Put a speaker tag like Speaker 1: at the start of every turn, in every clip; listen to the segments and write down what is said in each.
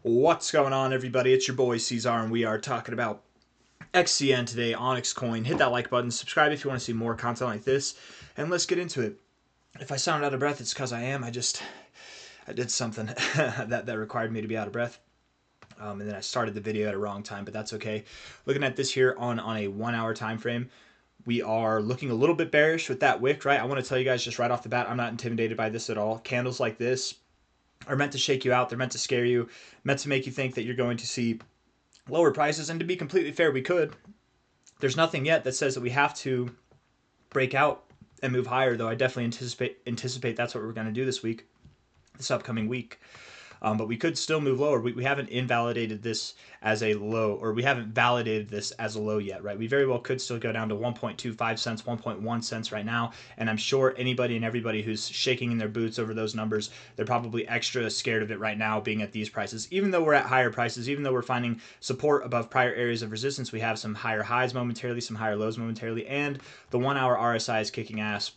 Speaker 1: What's going on, everybody? It's your boy C-Zar, and we are talking about XCN today, OnyxCoin. Hit that like button, subscribe if you want to see more content like this, and let's get into it. If I sound out of breath, it's because I am. I did something that required me to be out of breath. And then I started the video at a wrong time, but that's okay. Looking at this here on a 1 hour time frame, we are looking a little bit bearish with that wick, right? I want to tell you guys just right off the bat, I'm not intimidated by this at all. Candles like this are meant to shake you out. They're meant to scare you, meant to make you think that you're going to see lower prices. And to be completely fair, we could. There's nothing yet that says that we have to break out and move higher, though I definitely anticipate that's what we're going to do this upcoming week. But we could still move lower. We haven't invalidated this as a low, or we haven't validated this as a low yet, right? We very well could still go down to 1.25 cents, 1.1 cents right now. And I'm sure anybody and everybody who's shaking in their boots over those numbers, they're probably extra scared of it right now being at these prices. Even though we're at higher prices, even though we're finding support above prior areas of resistance, we have some higher highs momentarily, some higher lows momentarily, and the 1 hour RSI is kicking ass.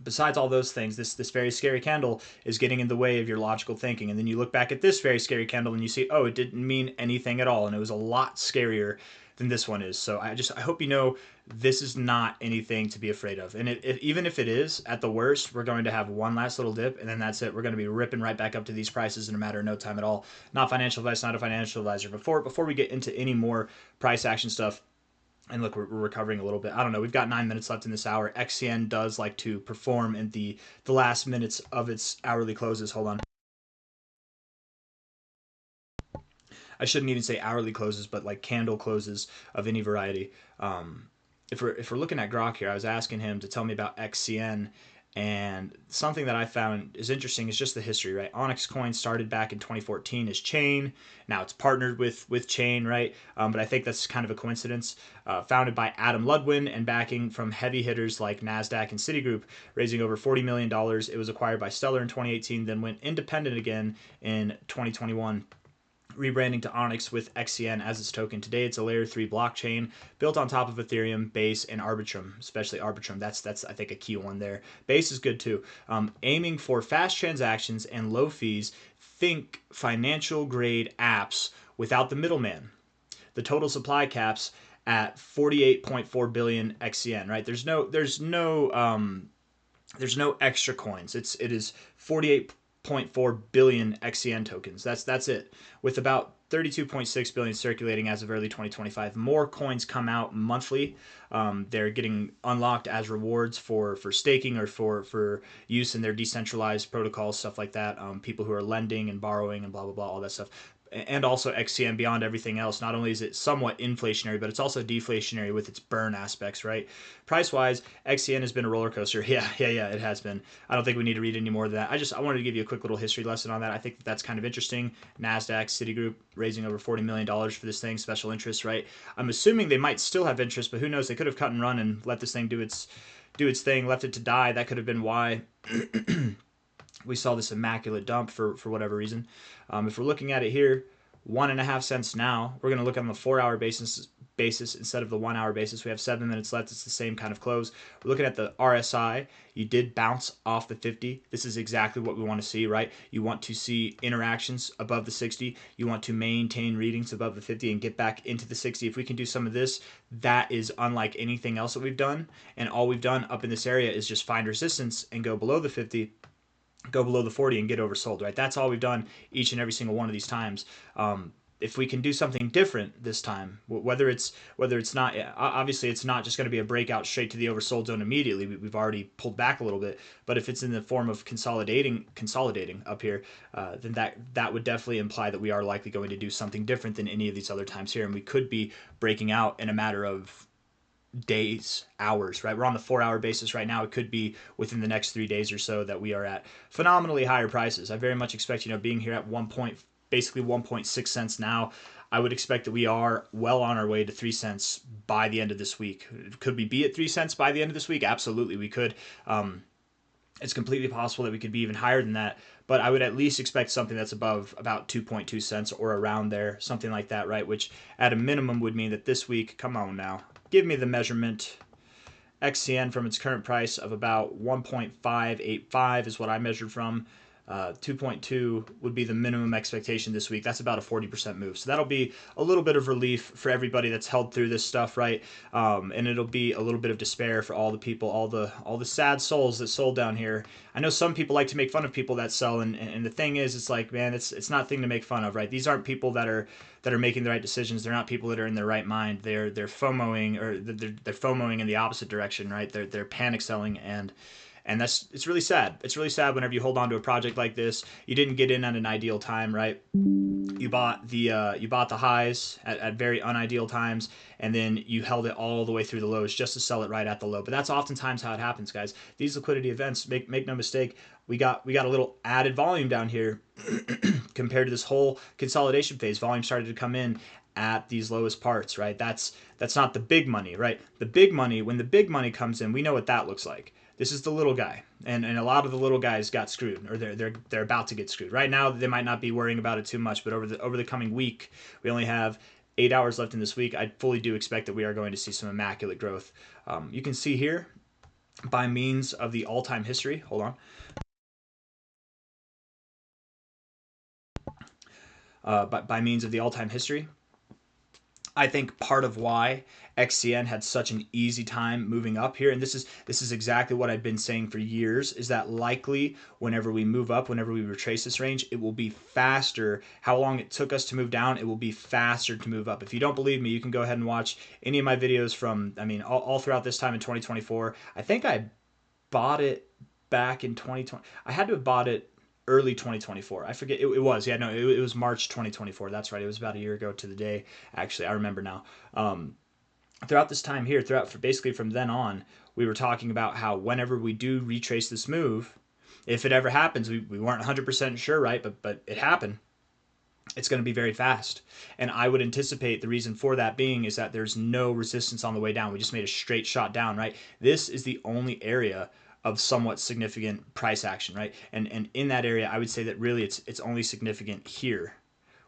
Speaker 1: Besides all those things, this very scary candle is getting in the way of your logical thinking. And then you look back at this very scary candle and you see, oh, it didn't mean anything at all. And it was a lot scarier than this one is. So I hope you know this is not anything to be afraid of. And even if it is, at the worst, we're going to have one last little dip, and then that's it. We're going to be ripping right back up to these prices in a matter of no time at all. Not financial advice, not a financial advisor. Before we get into any more price action stuff, and look, we're recovering a little bit. I don't know. We've got 9 minutes left in this hour. XCN does like to perform in the last minutes of its hourly closes. Hold on. I shouldn't even say hourly closes, but like candle closes of any variety. If we're looking at Grok here, I was asking him to tell me about XCN, and something that I found is interesting is just the history, right? OnyxCoin started back in 2014 as Chain. Now it's partnered with Chain, right? But I think that's kind of a coincidence. Founded by Adam Ludwin and backing from heavy hitters like NASDAQ and Citigroup, raising over $40 million. It was acquired by Stellar in 2018, then went independent again in 2021. Rebranding to Onyx with XCN as its token. Today, it's a layer 3 blockchain built on top of Ethereum, Base, and Arbitrum, especially Arbitrum. That's I think, a key one there. Base is good too. Aiming for fast transactions and low fees, think financial grade apps without the middleman. The total supply caps at 48.4 billion XCN, right? There's no extra coins. It is 48.4 billion XCN tokens. That's it. With about 32.6 billion circulating as of early 2025. More coins come out monthly. They're getting unlocked as rewards for staking or for use in their decentralized protocols, stuff like that. People who are lending and borrowing and blah, blah, blah, all that stuff. And also XCN, beyond everything else, not only is it somewhat inflationary, but it's also deflationary with its burn aspects, right? Price-wise, XCN has been a roller coaster. Yeah, it has been. I don't think we need to read any more of that. I wanted to give you a quick little history lesson on that. I think that's kind of interesting. NASDAQ, Citigroup raising over $40 million for this thing, special interest, right? I'm assuming they might still have interest, but who knows? They could have cut and run and let this thing do its thing, left it to die. That could have been why we saw this immaculate dump for whatever reason. If we're looking at it here, 1.5 cents now. We're going to look on the 4 hour basis instead of the 1 hour basis. We have 7 minutes left. It's the same kind of close. We're looking at the RSI. You did bounce off the 50. This is exactly what we want to see, right? You want to see interactions above the 60. You want to maintain readings above the 50 and get back into the 60. If we can do some of this, that is unlike anything else that we've done. And all we've done up in this area is just find resistance and go below the 50, go below the 40 and get oversold, right? That's all we've done each and every single one of these times. If we can do something different this time, whether it's not, obviously it's not just going to be a breakout straight to the oversold zone immediately. We've already pulled back a little bit, but if it's in the form of consolidating up here, then that would definitely imply that we are likely going to do something different than any of these other times here, and we could be breaking out in a matter of days, hours, right? We're on the 4 hour basis right now. It could be within the next 3 days or so that we are at phenomenally higher prices. I very much expect, being here at basically 1.6 cents now, I would expect that we are well on our way to 3 cents by the end of this week. Could we be at 3 cents by the end of this week? Absolutely, we could. It's completely possible that we could be even higher than that, but I would at least expect something that's above about 2.2 cents or around there, something like that, right? Which at a minimum would mean that this week, come on now, give me the measurement. XCN from its current price of about 1.585 is what I measured from. 2.2 would be the minimum expectation this week. That's about a 40% move. So that'll be a little bit of relief for everybody that's held through this stuff, right? And it'll be a little bit of despair for all the people, all the sad souls that sold down here. I know some people like to make fun of people that sell, and the thing is, it's like, man, it's not a thing to make fun of, right? These aren't people that are making the right decisions. They're not people that are in their right mind. They're FOMOing, or they're FOMOing in the opposite direction, right? They're panic selling, and it's really sad. It's really sad whenever you hold on to a project like this. You didn't get in at an ideal time, right? You bought the highs at very unideal times, and then you held it all the way through the lows just to sell it right at the low. But that's oftentimes how it happens, guys. These liquidity events, make no mistake, we got a little added volume down here compared to this whole consolidation phase. Volume started to come in at these lowest parts, right? That's not the big money, right? The big money, when the big money comes in, we know what that looks like. This is the little guy, and a lot of the little guys got screwed, or they're about to get screwed. Right now, they might not be worrying about it too much, but over the coming week, we only have 8 hours left in this week. I fully do expect that we are going to see some immaculate growth. You can see here, by means of the all-time history. Hold on. By means of the all-time history, I think part of why XCN had such an easy time moving up here, and this is exactly what I've been saying for years, is that likely whenever we move up, whenever we retrace this range, it will be faster. How long it took us to move down, it will be faster to move up. If you don't believe me, you can go ahead and watch any of my videos from, I mean, all throughout this time in 2024. I think I bought it back in 2020. I had to have bought it early 2024. I forget. It was. Yeah, no, it was March 2024. That's right. It was about a year ago to the day. Actually, I remember now. Throughout this time here, basically from then on, we were talking about how whenever we do retrace this move, if it ever happens, we weren't 100% sure, right? But it happened. It's going to be very fast. And I would anticipate the reason for that being is that there's no resistance on the way down. We just made a straight shot down, right? This is the only area of somewhat significant price action, right? And in that area, I would say that really it's only significant here,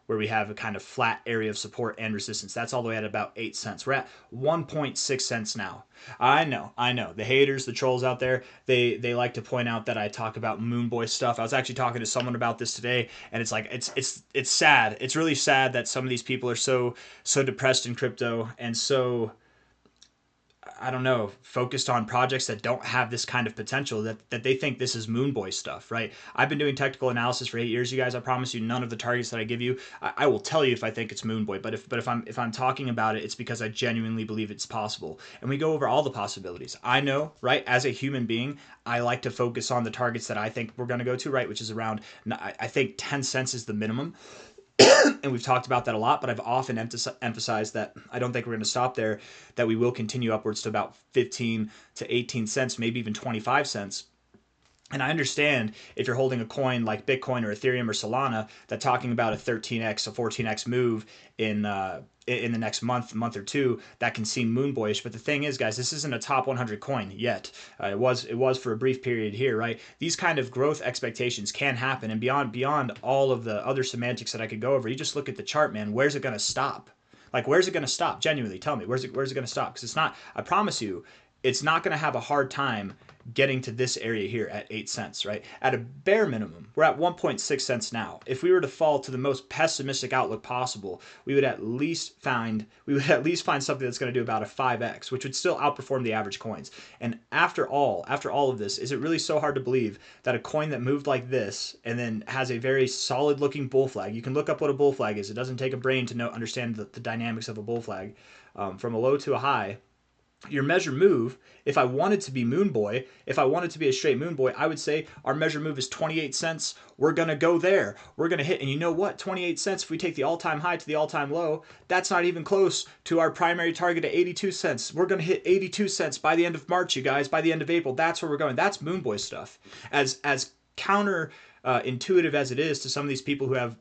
Speaker 1: where we have a kind of flat area of support and resistance. That's all the way at about 8 cents. We're at 1.6 cents now. I know. The haters, the trolls out there, they like to point out that I talk about moon boy stuff. I was actually talking to someone about this today, and it's like it's sad. It's really sad that some of these people are so depressed in crypto and so, I don't know, focused on projects that don't have this kind of potential, that they think this is moon boy stuff, right? I've been doing technical analysis for 8 years, you guys. I promise you none of the targets that I give you, I will tell you if I think it's moon boy, but if I'm talking about it, it's because I genuinely believe it's possible. And we go over all the possibilities. I know, right, as a human being, I like to focus on the targets that I think we're going to go to, right, which is around, I think 10 cents is the minimum. And we've talked about that a lot, but I've often emphasized that I don't think we're going to stop there, that we will continue upwards to about 15 to 18 cents, maybe even 25 cents. And I understand if you're holding a coin like Bitcoin or Ethereum or Solana, that talking about a 13x, a 14x move in the next month or two, that can seem moon boyish. But the thing is, guys, this isn't a top 100 coin yet. It was for a brief period here, right? These kind of growth expectations can happen, and beyond all of the other semantics that I could go over, you just look at the chart, man. Where's it going to stop? Like, where's it going to stop? Genuinely, tell me, where's it going to stop? Because it's not. I promise you, it's not going to have a hard time getting to this area here at 8 cents, right? At a bare minimum, we're at 1.6 cents now. If we were to fall to the most pessimistic outlook possible, we would at least find something that's going to do about a 5x, which would still outperform the average coins. And after all of this, is it really so hard to believe that a coin that moved like this and then has a very solid looking bull flag, you can look up what a bull flag is. It doesn't take a brain to understand the dynamics of a bull flag, from a low to a high. Your measure move, if I wanted to be moon boy, if I wanted to be a straight moon boy, I would say our measure move is 28 cents. We're going to go there. We're going to hit. And you know what? 28 cents, if we take the all-time high to the all-time low, that's not even close to our primary target at 82 cents. We're going to hit 82 cents by the end of March, you guys, by the end of April. That's where we're going. That's moon boy stuff. As counter intuitive as it is to some of these people who have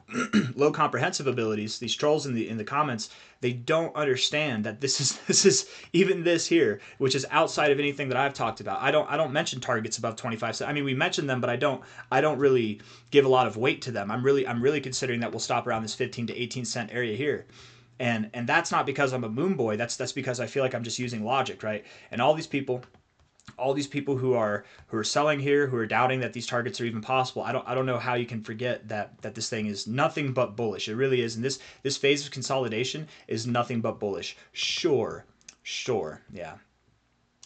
Speaker 1: low comprehensive abilities, these trolls in the comments, they don't understand that this is even this here, which is outside of anything that I've talked about. I don't mention targets above 25 cents. I mean, we mention them, but I don't really give a lot of weight to them. I'm really considering that we'll stop around this 15 to 18 cent area here. And that's not because I'm a moon boy. That's because I feel like I'm just using logic, right? And all these people all these people who are selling here, who are doubting that these targets are even possible. I don't know how you can forget that this thing is nothing but bullish. It really is. And this phase of consolidation is nothing but bullish. Sure, yeah.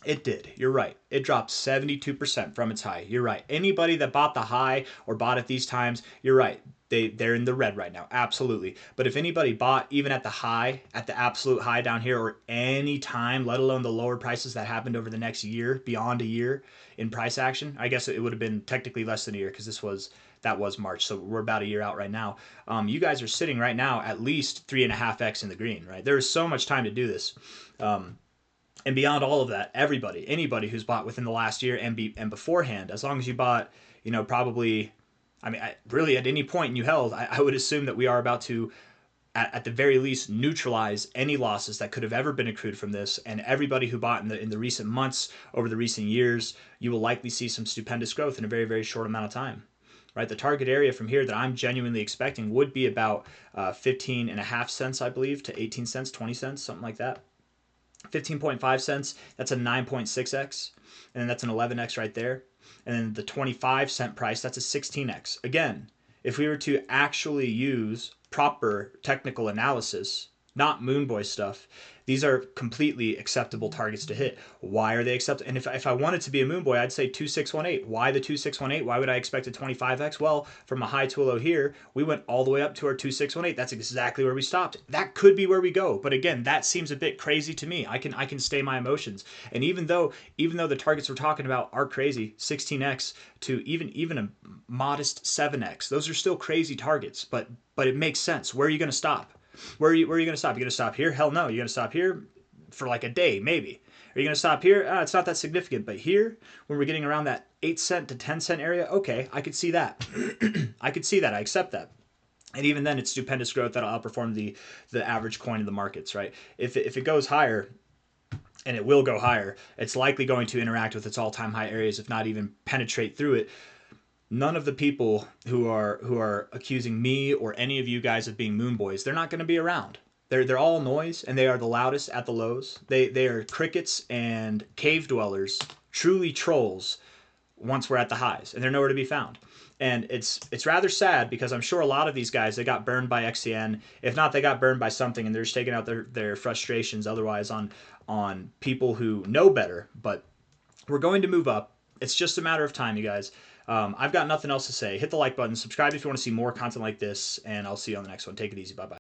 Speaker 1: It did. You're right. It dropped 72% from its high. You're right. Anybody that bought the high or bought at these times, you're right. They're in the red right now. Absolutely. But if anybody bought even at the high, at the absolute high down here, or any time, let alone the lower prices that happened over the next year, beyond a year in price action, I guess it would have been technically less than a year because that was March. So we're about a year out right now. You guys are sitting right now at least 3.5x in the green, right? There is so much time to do this. And beyond all of that, anybody who's bought within the last year and beforehand, as long as you bought, probably, really at any point you held, I would assume that we are about to, at the very least, neutralize any losses that could have ever been accrued from this. And everybody who bought in the recent months, over the recent years, you will likely see some stupendous growth in a very, very short amount of time. Right, the target area from here that I'm genuinely expecting would be about 15.5 cents, I believe, to 18 cents, 20 cents, something like that. 15.5 cents, that's a 9.6x, and then that's an 11x right there. And then the 25-cent price, that's a 16x. Again, if we were to actually use proper technical analysis, not Moonboy stuff, these are completely acceptable targets to hit. Why are they acceptable? And if I wanted to be a Moonboy, I'd say 2618. Why the 2618? Why would I expect a 25x? Well, from a high to a low here, we went all the way up to our 2618. That's exactly where we stopped. That could be where we go. But again, that seems a bit crazy to me. I can stay my emotions. And even though the targets we're talking about are crazy, 16x to even a modest 7x, those are still crazy targets, but it makes sense. Where are you going to stop? Where are you going to stop? You going to stop here? Hell no. You're going to stop here for like a day, maybe. Are you going to stop here? It's not that significant. But here, when we're getting around that 8 cent to 10 cent area, okay, I could see that. I could see that. I accept that. And even then, it's stupendous growth that'll outperform the average coin in the markets, right? If it goes higher, and it will go higher, it's likely going to interact with its all-time high areas, if not even penetrate through it. None of the people who are accusing me or any of you guys of being moon boys, they're not going to be around. They're all noise, and they are the loudest at the lows. They are crickets and cave dwellers, truly trolls, once we're at the highs, and they're nowhere to be found. And it's rather sad because I'm sure a lot of these guys, they got burned by XCN. If not, they got burned by something, and they're just taking out their frustrations otherwise on people who know better. But we're going to move up. It's just a matter of time, you guys. I've got nothing else to say. Hit the like button, subscribe if you want to see more content like this, and I'll see you on the next one. Take it easy. Bye-bye.